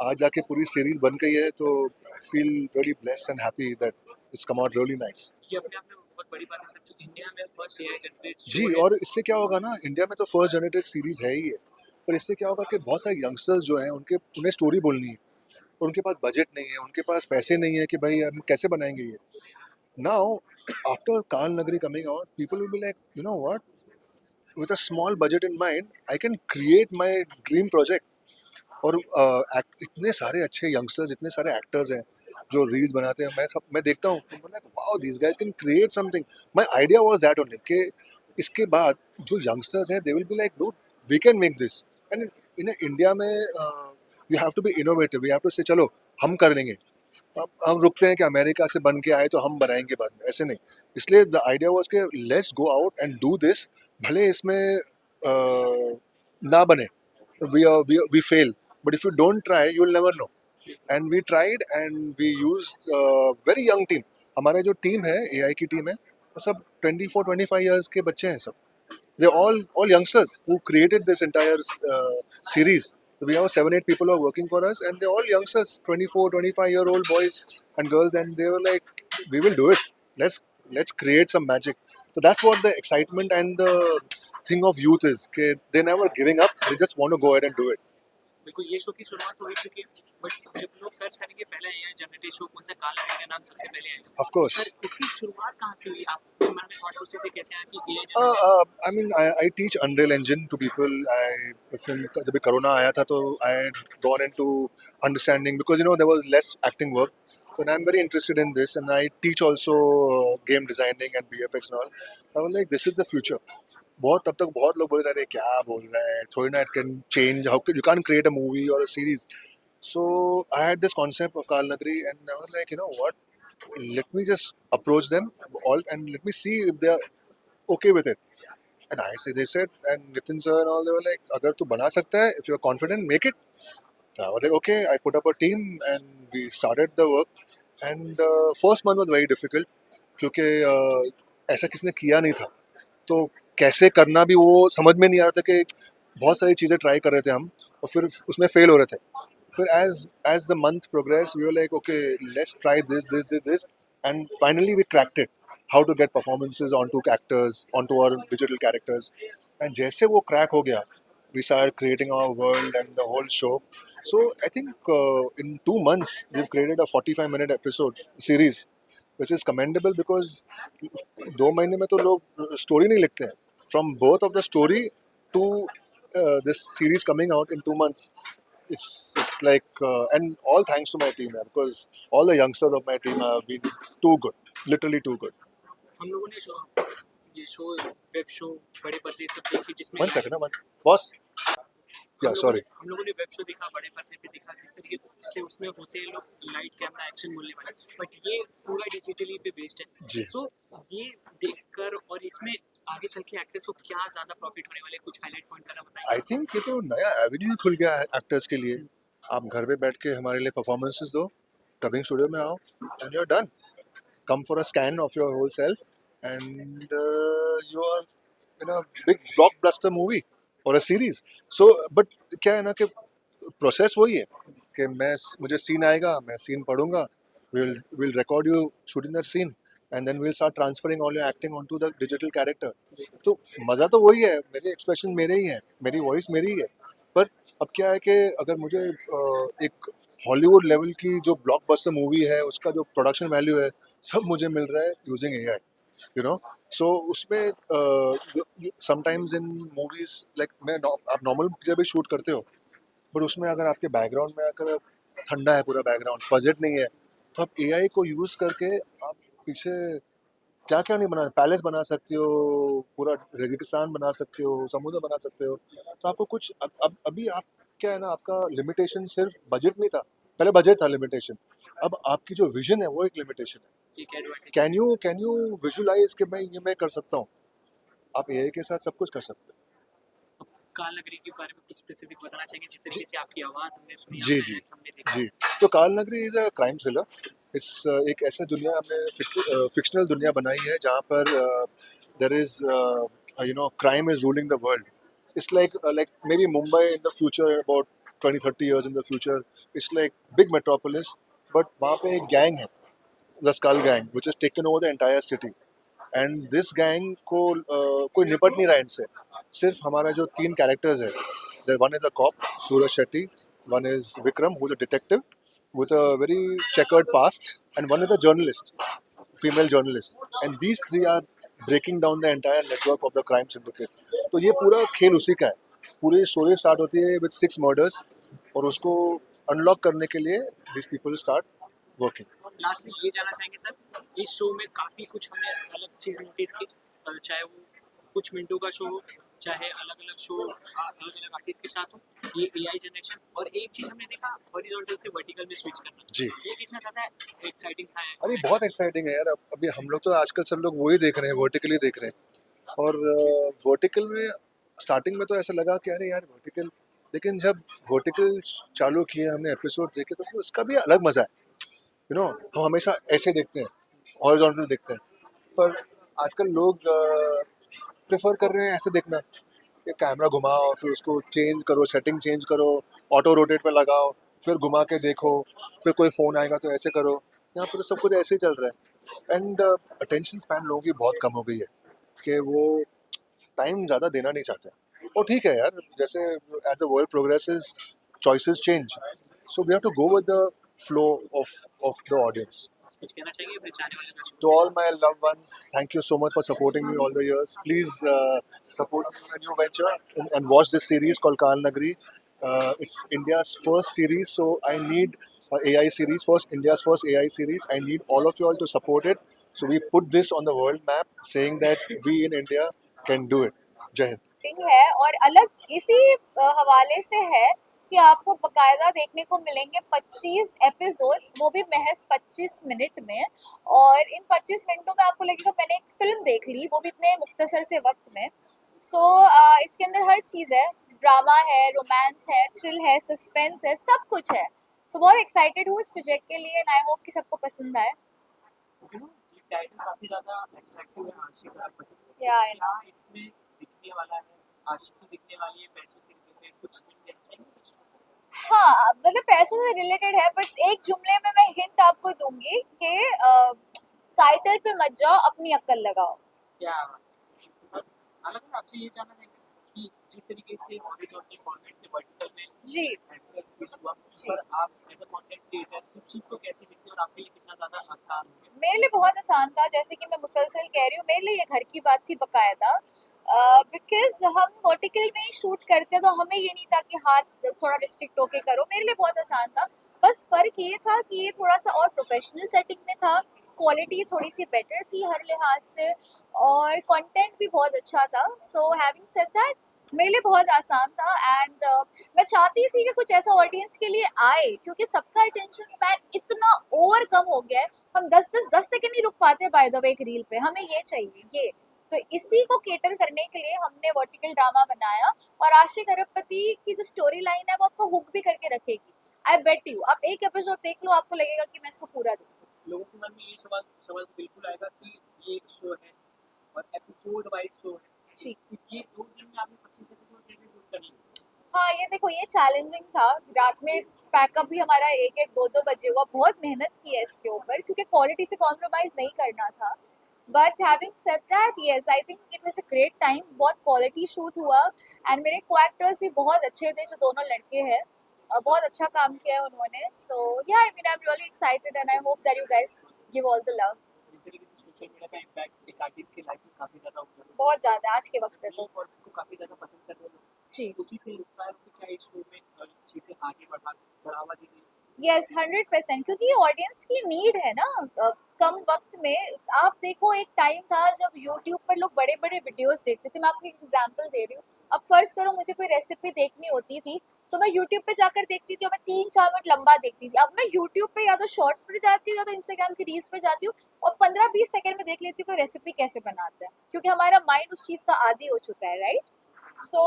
S8: आज जाके पूरी सीरीज बन गई है. तो I feel really blessed and happy that it's come out really nice.
S7: ये अपने आप में बहुत बड़ी बात है सर कि इंडिया में फर्स्ट एआई जनरेट
S8: जी, और इससे क्या होगा ना, इंडिया में तो फर्स्ट जनरेटेड सीरीज है ही है, पर इससे क्या होगा कि बहुत सारे यंगस्टर्स जो हैं उन्हें स्टोरी बोलनी है, और उनके पास बजट नहीं है, उनके पास पैसे नहीं है कि भाई हम कैसे बनाएंगे ये. नाउ आफ्टर काल नगरी coming out, people will be like, you know what, with a small budget in mind, I can create my dream project. और इतने सारे अच्छे यंगस्टर्स, इतने सारे एक्टर्स हैं जो रील्स बनाते हैं. मैं देखता हूँ, wow, these guys can create something. My idea was that only, कि इसके बाद जो यंगस्टर्स हैं, they will be like, dude, we can make this. And in India में you have to be innovative, you have to say चलो हम कर लेंगे. हम रुकते हैं कि अमेरिका से बन के आए तो हम बनाएंगे बाद में, ऐसे नहीं. इसलिए द आइडिया वाज कि let's go out and do this. भले इसमें ना बने, we fail, but if you don't try you will never know. And we tried, and we used very young team. हमारे जो टीम है, एआई की team है, वो सब 24-25 ईयर्स के बच्चे हैं सब. They're all youngsters who created this entire series. We have 7-8 people who are working for us, and they're all youngsters, 24-25-year-old boys and girls, and they were like, "We will do it. Let's create some magic." So that's what the excitement and the thing of youth is. Okay, they're never giving up. They just want to go ahead and do it.
S7: बिल्कुल ये show की शुरुआत हुई चुकी है but जब लोग search करेंगे पहला एआई जनरेटेड शो कौन सा काल का नाम सबसे पहले आएगा.
S8: Of course.
S7: सर इसकी शुरुआत कहाँ से हुई, आपके मन में थॉट प्रोसेस से कैसे आया कि AI
S8: I mean, I teach Unreal Engine to people. जब कोरोना आया था तो I had gone into understanding, because there was less acting work. So I'm very interested in this, and I teach also game designing and VFX and all. I was like, this is the future. तब तक बहुत लोग बोले थे, क्या बोल रहे हैं, थोड़ी ना, it can change, how you can't create a movie or a series. So I had this concept of Kal Nagri, and I was like, you know what, let me just approach them all and let me see if they are okay with it. And they said, and Nitin sir and all, they were like, अगर तू बना सकता है, if you're confident, make it. So I was like, okay. I put up a team and we started the work. And first month was very difficult, क्योंकि ऐसा किसी ने किया नहीं था, तो कैसे करना भी वो समझ में नहीं आ रहा था. कि बहुत सारी चीज़ें ट्राई कर रहे थे हम, और फिर उसमें फेल हो रहे थे. फिर as the month progressed, we were like, okay, let's try this, and finally we cracked it. How to get performances onto actors, onto our digital characters. And जैसे वो क्रैक हो गया, we started creating our world and the whole show. So I think in 2 months we've created a 45-minute episode series, which is commendable because 2 महीने में तो लोग story नहीं लिखते हैं. From both of the story to this series coming out in 2 months, it's like and all thanks to my team, yeah, because all the youngsters of my team have been too good, literally too good.
S7: हम लोगों ने ये show web show बड़े पर्दे सब देखी जिसमें
S8: 1 second, boss. Yeah, sorry.
S7: हम लोगों ने वेब शो देखा, बड़े पर्दे पे देखा, जिस तरीके से उसमें होते हैं लोग लाइट कैमरा एक्शन बोलने वाले, बट ये पूरा डिजिटली पे बेस्ड है.
S8: जी.
S7: सो ये देखकर और इसमें आगे चल के एक्टर्स को क्या ज़्यादा प्रॉफिट होने वाले, कुछ हाईलाइट पॉइंट करना बताएं.
S8: आई थिंक ये तो नया एवेन्यू खुल गया है एक्टर्स के लिए. आप घर पे बैठ के हमारे लिए परफॉर्मेंसेस दो, डबिंग स्टूडियो में आओ and you are done. Come for a scan of your whole self and you are in a big blockbuster movie or a series. So but क्या है ना कि प्रोसेस वही है कि मुझे सीन आएगा, मैं सीन पढ़ूंगा, we'll record you shooting that scene and then we'll start transferring all your acting onto the digital character. तो मज़ा तो वही है, मेरे एक्सप्रेशन मेरे ही हैं, मेरी वॉइस मेरी ही है. पर अब क्या है कि अगर मुझे एक हॉलीवुड लेवल की जो ब्लॉकबस्टर मूवी है उसका जो प्रोडक्शन वैल्यू है सब मुझे मिल रहा है यूजिंग AI, यू नो. सो उसमें समटाइम्स इन मूवीज लाइक आप नॉर्मल पिक्चर भी शूट करते हो, बट उसमें अगर आपके बैकग्राउंड में अगर ठंडा है पूरा बैकग्राउंड, बजट नहीं है, तो आप AI को यूज़ करके आप पीछे क्या क्या नहीं बना, पैलेस बना सकते हो, पूरा रेगिस्तान बना सकते हो, समुद्र बना सकते हो. तो आपको कुछ अब अभी आप क्या है ना, आपका लिमिटेशन सिर्फ बजट नहीं था, पहले बजट था लिमिटेशन, अब आपकी जो विजन है वो एक लिमिटेशन है. कैन यू विजुलाइज कि मैं कर सकता हूँ. आप AI के साथ सब कुछ कर सकते हो.
S7: काल नगरी के बारे में कुछ स्पेसिफिक बताना चाहेंगे, जिस तरीके से आपकी आवाज़ हमने सुनी,
S8: जी
S7: हमने
S8: जी
S7: हमने देखा.
S8: जी. तो काल नगरी is a crime thriller. It's एक ऐसा दुनिया हमने फिक्शनल दुनिया बनाई है जहाँ पर there is crime is ruling the world. It's like maybe Mumbai in the future, about 20-30 years in the future. It's like big metropolis, but वहाँ पे एक gang है, the Skull Gang, which has taken over the entire city. And this gang को कोई निपट नहीं रहा है इनसे. सिर्फ हमारा जो 3 characters है, one is a cop, Suraj Shetty, one is Vikram, who's a detective with a very checkered past, and one is a journalist, female journalist, and these 3 are breaking down the entire network of the crime syndicate. तो ये पूरा खेल उसी का है. पूरी story start होती है with 6 murders, और उसको अनलॉक करने के लिए these people start working.
S7: Last में ये जानना चाहेंगे सर, इस शो में काफ़ी कुछ हमने अलग चीज़ नोटिस की, चाहे वो कुछ मिनटों का शो हो, चाहे अलग अलग शो अलग अलग आर्टिस्ट के साथ हो, ये AI जनरेशन, और एक चीज़ हमने देखा हॉरिजॉन्टल से वर्टिकल में स्विच करना.
S8: जी.
S7: ये कितना ज़्यादा एक्साइटिंग था.
S8: अरे बहुत एक्साइटिंग है यार. अभी हम लोग तो आजकल सब लोग वही देख रहे हैं, वर्टिकली देख रहे हैं. और वर्टिकल में स्टार्टिंग में तो ऐसा लगा कि अरे यार वर्टिकल, लेकिन जब वर्टिकल चालू किए, हमने एपिसोड देखे, तो उसका भी अलग मज़ा है. यू नो, हम हमेशा ऐसे देखते हैं, हॉरिजॉन्टल देखते हैं, पर आजकल लोग प्रेफर कर रहे हैं ऐसे देखना कि कैमरा घुमाओ, फिर उसको चेंज करो, सेटिंग चेंज करो, ऑटो रोटेट पे लगाओ, फिर घुमा के देखो, फिर कोई फ़ोन आएगा तो ऐसे करो. यहाँ पर तो सब कुछ ऐसे ही चल रहा है. एंड अटेंशन स्पैन लोगों की बहुत कम हो गई है कि वो टाइम ज़्यादा देना नहीं चाहते. और ठीक है यार, जैसे as the world progresses choices change, so we have to go with the flow of the audience.
S7: कुछ कहना चाहिए अपने चाहने वाले दर्शकों
S8: To all my loved ones, thank you so much for supporting me all the years. Please support me in a new venture and watch this series called Kal Nagri. It's India's first series, so I need AI series, India's first AI series. I need all of you all to support it. So we put this on the world map, saying that we in India can do it. Jai Hind.
S5: है और अलग इसी हवाले से है कि आपको बकायदा देखने को मिलेंगे 25 एपिसोड्स, वो भी महज 25 मिनट में. और इन 25 मिनटों में आपको लगेगा मैंने एक फिल्म देख ली, वो भी इतने मुख्तसर से वक्त में. सो इसके अंदर हर चीज़ है, ड्रामा है, रोमांस है, थ्रिल है, सस्पेंस है, सब कुछ है. सो बहुत एक्साइटेड हूँ इस प्रोजेक्ट के लिए, एंड आई होप कि सबको पसंद आए.
S7: ये टाइटल काफ़ी ज़्यादा अट्रैक्टिव है, आशिक रात.
S5: या आई नो.
S7: इसमें दिखने वाला है, आशिकी दिखने वाली है, पैसों से रिलेटेड कुछ कहना चाहिए.
S5: हाँ, मतलब पैसों से रिलेटेड है, बट एक जुमले में मैं हिंट आपको दूंगी कि टाइटल पे मत जाओ, अपनी अक्ल लगाओ.
S7: क्या अलग आपसे ये जानना चाहेंगे कि जिस तरीके से हॉरिजॉन्टल फॉर्मेट से वर्टिकल में
S5: जी
S7: स्विच हुआ, पर आप एज अ कंटेंट क्रिएटर इस चीज़ को कैसे देखते हैं और आपके लिए कितना ज़्यादा आसान हो गया?
S5: मेरे लिए बहुत आसान था, जैसे कि मैं मुसलसल कह रही हूँ, मेरे लिए ये घर की बात थी बकायदा। बिकॉज हम वर्टिकल में ही शूट करते तो हमें ये नहीं था कि हाथ थोड़ा रिस्ट्रिक्ट होके करो, मेरे लिए बहुत आसान था। बस फर्क ये था कि ये थोड़ा सा और प्रोफेशनल सेटिंग में था, क्वालिटी थोड़ी सी बेटर थी हर लिहाज से, और कंटेंट भी बहुत अच्छा था। सो हैविंग सेड दैट, मेरे लिए बहुत आसान था। एंड मैं चाहती थी कि कुछ ऐसा ऑडियंस के लिए आए, क्योंकि सबका अटेंशन स्पैन इतना ओवर कम हो गया है। हम 10 सेकंड नहीं रुक पाते बाय द वे एक रील पे, हमें ये चाहिए ये। तो इसी को केटर करने के लिए हमने वर्टिकल ड्रामा बनाया, और आशिक अरबपति की जो स्टोरी लाइन है वो आपको हुक भी करके रखेगी। आई बेट यू, आप एक एपिसोड देख लो, आपको लगेगा कि मैं इसको पूरा देखूं।
S7: लोगों के मन में ये सवाल सवाल बिल्कुल आएगा कि ये एक शो है और एपिसोड वाइज शो है,
S5: जी
S7: तो ये 2 दिन में आपने 25 एपिसोड कैसे शूट कर लिए?
S5: हाँ, ये देखो, ये चैलेंजिंग था। रात में पैकअप भी हमारा 1-1, 2-2 बजे हुआ। बहुत मेहनत की है इसके ऊपर, क्योंकि क्वालिटी से कॉम्प्रोमाइज़ नहीं करना था। But having said that, yes, I think it was a great time. बहुत क्वालिटी शूट हुआ, एंड मेरे को एक्टर्स भी बहुत अच्छे थे, जो दोनों लड़के हैं। बहुत अच्छा काम किया है उन्होंने। सो या, I mean, I am really excited and I hope that you guys give all the love.
S7: जिस तरीके से सोशल मीडिया का इम्पैक्ट एक आर्टिस्ट की लाइफ में काफ़ी ज़्यादा हो जाता है,
S5: बहुत ज़्यादा आज के वक्त पे तो।
S7: फॉर्मेट को काफ़ी ज़्यादा पसंद करते हैं लोग,
S5: जी,
S7: उसी से इंस्पायर होकर क्या इस शो में चीज़ें आगे बढ़ावा दी गई?
S5: यस, 100%, क्योंकि ये ऑडियंस की नीड है ना। कम वक्त में, आप देखो, एक टाइम था जब यूट्यूब पर लोग बड़े बड़े वीडियोस देखते थे। मैं आपको एक एग्जांपल दे रही हूँ। अब फर्ज करो मुझे कोई रेसिपी देखनी होती थी, तो मैं यूट्यूब पे जाकर देखती थी, और मैं 3-4 मिनट लंबा देखती थी। अब मैं यूट्यूब पे या तो शॉर्ट्स पे जाती हूँ या तो इंस्टाग्राम की रील्स पे जाती हूँ, और 15-20 सेकंड में देख लेती हूँ कोई रेसिपी कैसे बनाते हैं, क्योंकि हमारा माइंड उस चीज़ का आदी हो चुका है, राइट। सो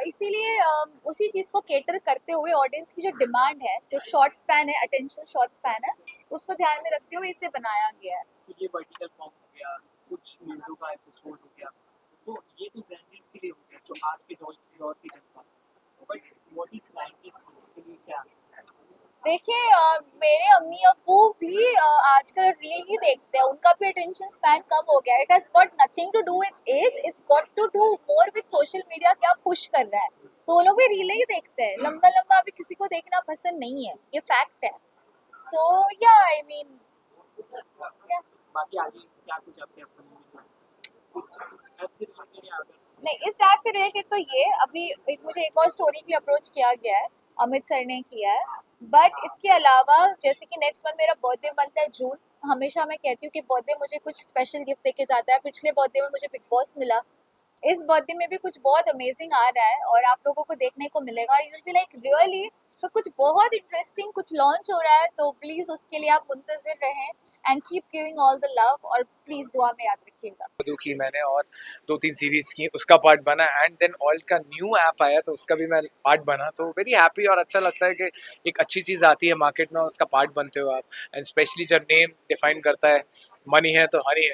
S5: इसीलिए उसी चीज़ को केटर करते हुए, ऑडियंस की जो डिमांड है, जो शॉर्ट स्पैन है, अटेंशन शॉर्ट स्पैन है, उसको ध्यान में रखते हुए इसे बनाया गया है।
S7: तो ये वर्टिकल फॉर्म हो गया, कुछ मिनटों का एपिसोड हो गया, तो ये तो जेनजीज के लिए हो गया, जो आज के दौर की जनता। बट व्हाट इज 90s के लिए क्या?
S5: देखिए, मेरे अम्मी अब्बू भी आजकल रील ही देखते हैं, उनका भी अटेंशन स्पैन कम हो गया है। It has got nothing to do with age, it's got to do more with social media, क्या पुश कर रहा है। तो वो लोग भी रील ही देखते हैं, लंबा लंबा अभी किसी को देखना पसंद नहीं है, ये फैक्ट है। सो या, आई मीन,
S7: बाकी आगे क्या कुछ आपके इस ऐप से रिलेटेड या अगर
S5: नहीं, इस ऐप से रिलेटेड तो ये अभी मुझे एक और स्टोरी के लिए अप्रोच किया गया है, अमित सर ने किया है। बट इसके अलावा, जैसे कि नेक्स्ट मंथ मेरा बर्थडे मंथ है, जून। हमेशा मैं कहती हूँ कि बर्थडे मुझे कुछ स्पेशल गिफ्ट देके जाता है। पिछले बर्थडे में मुझे बिग बॉस मिला, इस बर्थडे में भी कुछ बहुत अमेजिंग आ रहा है, और आप लोगों को देखने को मिलेगा। You will be like really, so कुछ बहुत इंटरेस्टिंग कुछ लॉन्च हो रहा है, तो प्लीज़ उसके लिए आप मुंतज़िर रहें, and keep giving all the love, और प्लीज़ दुआ में याद रखिएगा।
S12: की मैंने और 2-3 सीरीज की, उसका पार्ट बना, एंड देन ऑल्ट का न्यू ऐप आया तो उसका भी मैं पार्ट बना, तो वेरी हैप्पी और अच्छा लगता है कि एक अच्छी चीज़ आती है मार्केट में, उसका पार्ट बनते हो आप, एंड स्पेशली जब नेम डिफाइन करता है मनी है तो हनी है,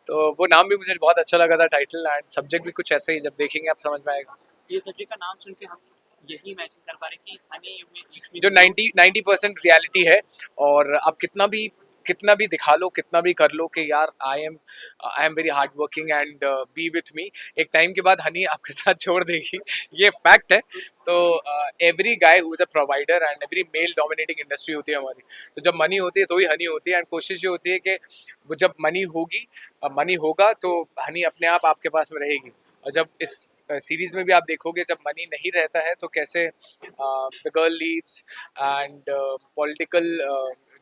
S12: तो वो नाम भी मुझे बहुत अच्छा लगा था, टाइटल, एंड सब्जेक्ट भी कुछ ऐसे ही, जब देखेंगे आप समझ में आएगा।
S7: ये सब्जेक्ट का नाम सुन के हम यही इमेजिन कर पा रहे हैं कि हनी में
S12: जो 90% रियलिटी है, और आप कितना भी दिखा लो, कितना भी कर लो कि यार I am very hard working and B with me, एक टाइम के बाद हनी आपके साथ छोड़ देगी, ये फैक्ट है। तो every guy who is a provider, and every male dominating industry होती है हमारी, तो जब मनी होती है तो ही हनी होती है, एंड कोशिश ये होती है कि वो जब मनी होगा तो हनी अपने आप आपके पास में रहेगी। और जब इस सीरीज में भी आप देखोगे, जब मनी नहीं रहता है तो कैसे the girl leaves, and political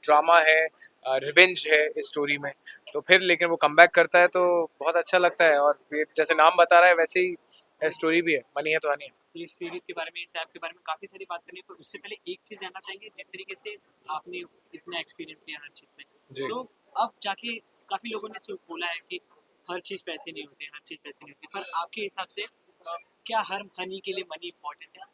S12: drama है, रिवेंज है इस स्टोरी में, तो फिर लेकिन वो कम बैक करता है, तो बहुत अच्छा लगता है। और ये जैसे नाम बता रहा है वैसे ही स्टोरी भी है, मनी है तो हनी है।
S7: इस सीरीज के बारे में, इस ऐप के बारे में काफ़ी सारी बात करनी है, पर उससे पहले एक चीज़ जानना चाहेंगे, जिस तरीके से आपने इतना एक्सपीरियंस लिया हर चीज़ में,
S12: जी।
S7: तो अब जाके काफ़ी लोगों ने सिर्फ बोला है कि हर चीज़ पैसे नहीं होते, हर चीज़ पैसे नहीं होती, पर आपके हिसाब से क्या हर हनी के लिए मनी इम्पोर्टेंट है?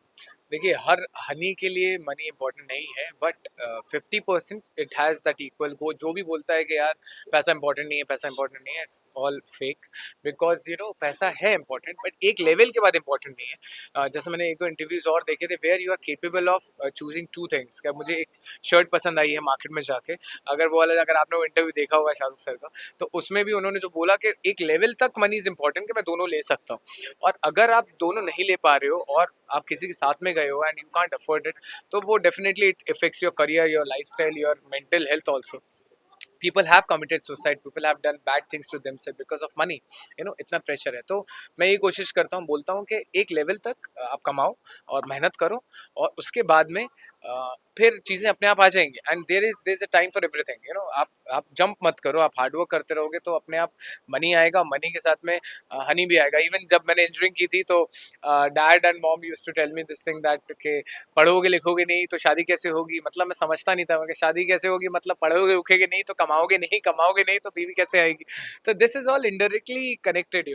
S12: देखिए हर हनी के लिए मनी इंपॉर्टेंट नहीं है, but 50% it has that equal. वो जो भी बोलता है कि यार पैसा इंपॉर्टेंट नहीं है, पैसा इंपॉर्टेंट नहीं है, इट्स ऑल फेक। बिकॉज पैसा है इंपॉर्टेंट, बट एक लेवल के बाद इंपॉर्टेंट नहीं है। जैसे मैंने एक दो इंटरव्यूज और देखे थे where you are capable of choosing two things. क्या मुझे एक शर्ट पसंद आई है मार्केट में जाके, अगर आपने वो इंटरव्यू देखा होगा शाहरुख सर का, तो उसमें भी उन्होंने जो बोला कि एक लेवल तक मनी इज इंपॉर्टेंट कि मैं दोनों ले सकता हूँ। और अगर आप दोनों नहीं ले पा रहे हो और आप किसी के साथ में गए हो and you can't afford it, तो वो definitely it effects your career, your lifestyle, your mental health also. people have committed suicide, people have done bad things to themselves because of money, इतना प्रेशर है। तो मैं ये कोशिश करता हूँ, बोलता हूँ कि एक लेवल तक आप कमाओ और मेहनत करो, और उसके बाद में फिर चीज़ें अपने आप आ जाएंगी। And there is a time for everything. आप जंप मत करो, आप हार्डवर्क करते रहोगे तो अपने आप मनी आएगा, मनी के साथ में हनी भी आएगा। इवन जब मैंने इंजीनियरिंग की थी तो dad and mom used to tell me this thing that के पढ़ोगे लिखोगे नहीं तो शादी कैसे होगी। मतलब मैं समझता नहीं था कि शादी कैसे होगी, मतलब पढ़ोगे लिखोगे नहीं तो कमाओगे नहीं तो बीवी कैसे आएगी। तो this is all indirectly connected.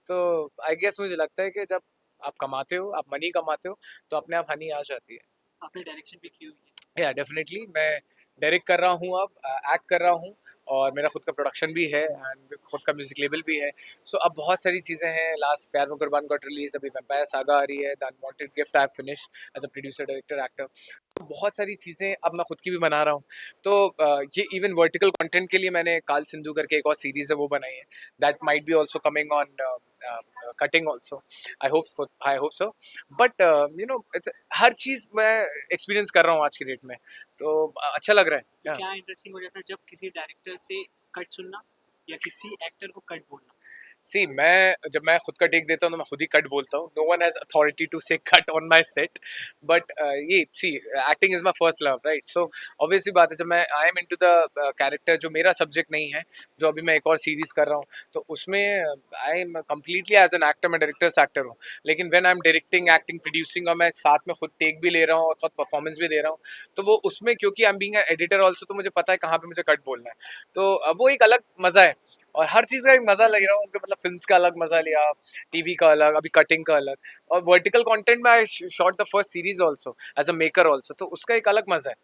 S12: तो आई गेस मुझे लगता है कि जब आप कमाते हो, आप मनी कमाते हो, तो अपने आप हनी आ जाती है।
S7: आपने डायरेक्शन भी की हुई है।
S12: या डेफिनेटली मैं डायरेक्ट कर रहा हूँ, अब एक्ट कर रहा हूँ, और मेरा खुद का प्रोडक्शन भी है एंड खुद का म्यूजिक लेबल भी है। सो अब बहुत सारी चीज़ें हैं। लास्ट प्यार में कुर्बान गॉट रिलीज, अभी वैम्पायर सागा आ रही है, the unwanted gift I have finished as a producer director actor. तो बहुत सारी चीज़ें अब मैं खुद की भी बना रहा हूँ। तो ये इवन वर्टिकल कंटेंट के लिए मैंने काल सिंधु करके एक और सीरीज़ है वो बनाई है, that might be also coming on cutting also. I hope so. But हर चीज़ मैं एक्सपीरियंस कर रहा हूँ आज की डेट में, तो अच्छा लग रहा है।
S7: क्या इंटरेस्टिंग हो जाता है जब किसी डायरेक्टर से कट सुनना या किसी एक्टर को कट बोलना?
S12: जब मैं खुद का टेक देता हूँ तो मैं खुद ही कट बोलता हूँ। No one has authority to say cut on my set. But acting is my first love, right? So obviously बात है, जब मैं I am into the character, जो मेरा सब्जेक्ट नहीं है, जो अभी मैं एक और सीरीज़ कर रहा हूँ, तो उसमें I am completely as an actor, मैं डायरेक्टर्स एक्टर हूँ। लेकिन when I am directing, acting, producing, और मैं साथ में खुद टेक भी ले रहा हूँ और खुद परफॉर्मेंस भी दे रहा हूँ, तो वो उसमें क्योंकि I am being editor also, तो मुझे पता है कहाँ पे मुझे कट बोलना है। तो वो एक अलग मज़ा है, और हर चीज़ का एक मज़ा ले रहा हूँ। मतलब फिल्म्स का अलग मज़ा लिया, टीवी का अलग, अभी कटिंग का अलग, और वर्टिकल कंटेंट में I shot the first series also as a maker also, तो उसका एक अलग मज़ा है।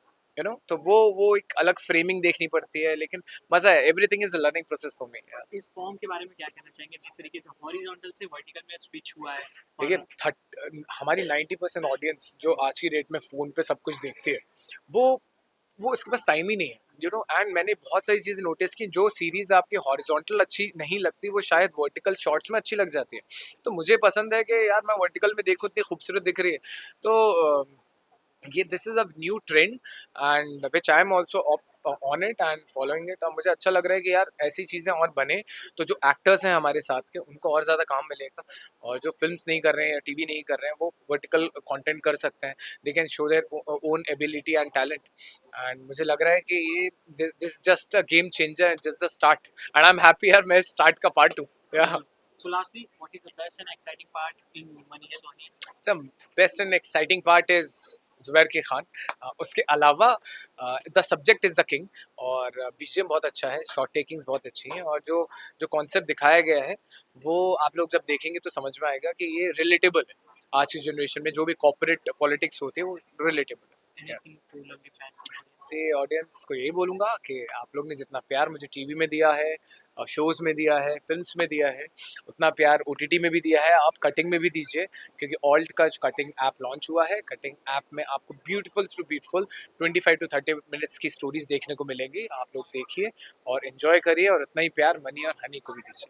S12: तो वो एक अलग फ्रेमिंग देखनी पड़ती है, लेकिन मज़ा है। Everything is a learning process for me.
S7: इस फॉर्म के बारे में क्या कहना चाहेंगे, जिस तरीके से हॉरिजॉन्टल से वर्टिकल में स्विच हुआ है?
S12: देखिए हमारी 90% ऑडियंस जो आज की डेट में फ़ोन पे सब कुछ देखती है, वो उसके पास टाइम ही नहीं है। एंड मैंने बहुत सारी चीज़ें नोटिस की, जो सीरीज़ आपकी हॉरिजॉन्टल अच्छी नहीं लगती, वो शायद वर्टिकल शॉर्ट्स में अच्छी लग जाती है। तो मुझे पसंद है कि यार मैं वर्टिकल में देखूँ, इतनी खूबसूरत दिख रही है। तो ये this is a new trend and which I am also on it and following it. और मुझे अच्छा लग रहा है कि यार ऐसी चीज़ें और बने, तो जो एक्टर्स हैं हमारे साथ के, उनको और ज़्यादा काम मिलेगा, और जो फिल्म्स नहीं कर रहे हैं या टीवी नहीं कर रहे हैं, वो वर्टिकल कंटेंट कर सकते हैं। They can show their own ability and talent. And मुझे लग रहा है कि ये this just a game changer and just the start, and I am happy यार मैं स्टार्ट का पार्ट हूँ।
S7: So lastly, what is the best and exciting part in Mani Hai Dhoni?
S12: The best and exciting part is Zubair के खान। उसके अलावा the subject is the king, और BGM बहुत अच्छा है, शॉट टेकिंग्स बहुत अच्छी हैं, और जो कॉन्सेप्ट दिखाया गया है वो आप लोग जब देखेंगे तो समझ में आएगा कि ये रिलेटेबल है। आज की जनरेशन में जो भी कॉर्पोरेट पॉलिटिक्स होती है वो रिलेटेबल है।
S7: Anything to lovely fans?
S12: से ऑडियंस को यही बोलूँगा कि आप लोग ने जितना प्यार मुझे टीवी में दिया है, शोज़ में दिया है, फिल्म्स में दिया है, उतना प्यार ओटीटी में भी दिया है, आप कटिंग में भी दीजिए, क्योंकि ऑल्ट का जो कटिंग ऐप लॉन्च हुआ है, कटिंग ऐप में आपको ब्यूटीफुल 25 to 30 मिनट्स की स्टोरीज देखने को मिलेंगी। आप लोग देखिए और एंजॉय करिए, और उतना ही प्यार मनी और हनी को भी दीजिए।